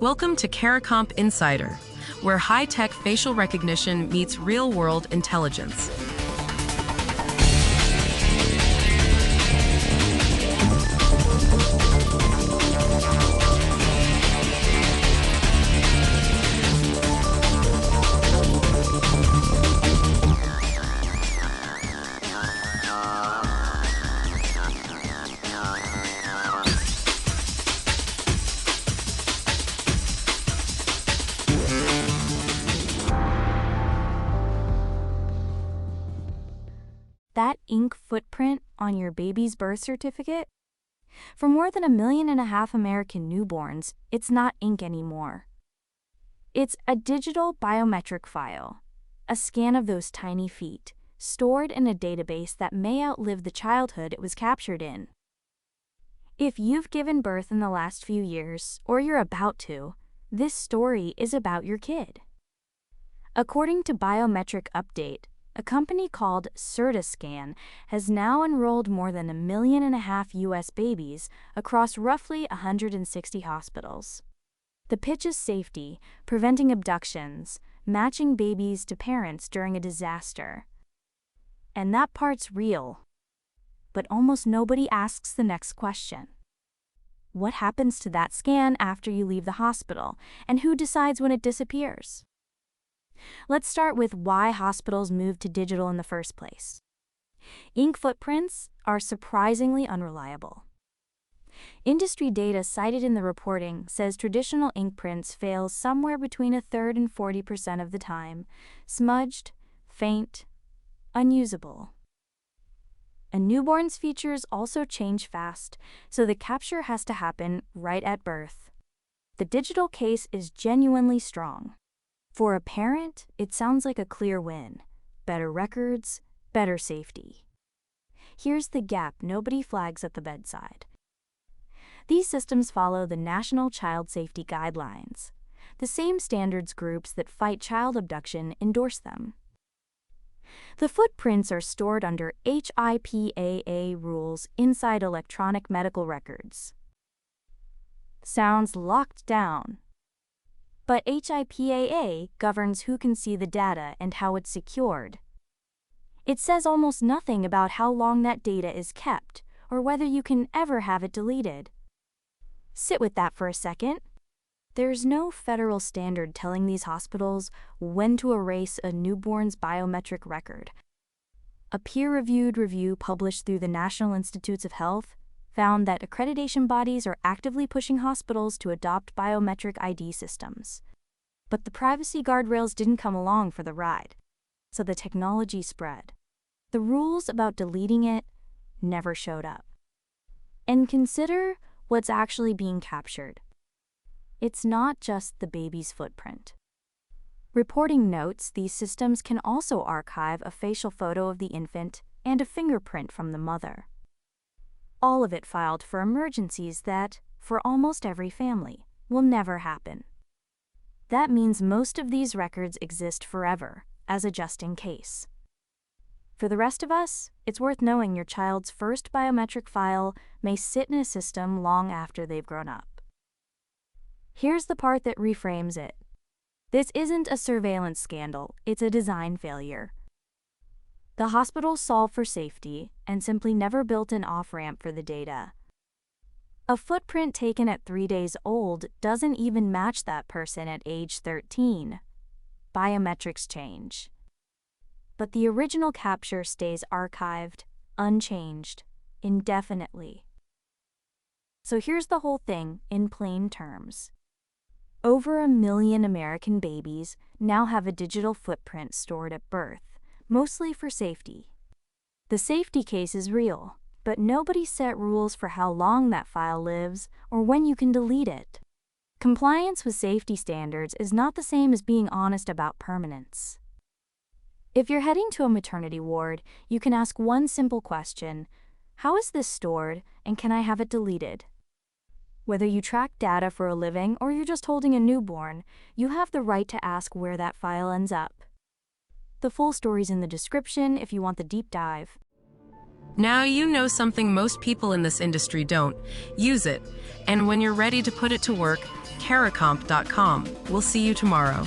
Welcome to CARICOMP Insider, where high-tech facial recognition meets real-world intelligence. That ink footprint on your baby's birth certificate? For more than 1.5 million American newborns, it's not ink anymore. It's a digital biometric file, a scan of those tiny feet, stored in a database that may outlive the childhood it was captured in. If you've given birth in the last few years, or you're about to, this story is about your kid. According to Biometric Update, a company called Certiscan has now enrolled more than 1.5 million U.S. babies across roughly 160 hospitals. The pitch is safety, preventing abductions, matching babies to parents during a disaster. And that part's real. But almost nobody asks the next question. What happens to that scan after you leave the hospital, and who decides when it disappears? Let's start with why hospitals moved to digital in the first place. Ink footprints are surprisingly unreliable. Industry data cited in the reporting says traditional ink prints fail somewhere between 1/3 and 40% of the time, smudged, faint, unusable. A newborn's features also change fast, so the capture has to happen right at birth. The digital case is genuinely strong. For a parent, it sounds like a clear win. Better records, better safety. Here's the gap nobody flags at the bedside. These systems follow the National Child Safety Guidelines. The same standards groups that fight child abduction endorse them. The footprints are stored under HIPAA rules inside electronic medical records. Sounds locked down. But HIPAA governs who can see the data and how it's secured. It says almost nothing about how long that data is kept or whether you can ever have it deleted. Sit with that for a second. There's no federal standard telling these hospitals when to erase a newborn's biometric record. A peer-reviewed review published through the National Institutes of Health found that accreditation bodies are actively pushing hospitals to adopt biometric ID systems. But the privacy guardrails didn't come along for the ride, so the technology spread. The rules about deleting it never showed up. And consider what's actually being captured. It's not just the baby's footprint. Reporting notes these systems can also archive a facial photo of the infant and a fingerprint from the mother. All of it filed for emergencies that, for almost every family, will never happen. That means most of these records exist forever, as a just-in-case. For the rest of us, it's worth knowing your child's first biometric file may sit in a system long after they've grown up. Here's the part that reframes it. This isn't a surveillance scandal, it's a design failure. The hospitals solved for safety and simply never built an off-ramp for the data. A footprint taken at 3 days old doesn't even match that person at age 13. Biometrics change. But the original capture stays archived, unchanged, indefinitely. So here's the whole thing in plain terms. Over 1 million American babies now have a digital footprint stored at birth, mostly for safety. The safety case is real, but nobody set rules for how long that file lives or when you can delete it. Compliance with safety standards is not the same as being honest about permanence. If you're heading to a maternity ward, you can ask one simple question: how is this stored, and can I have it deleted? Whether you track data for a living or you're just holding a newborn, you have the right to ask where that file ends up. The full story's in the description if you want the deep dive. Now you know something most people in this industry don't. Use it. And when you're ready to put it to work, caracomp.com. We'll see you tomorrow.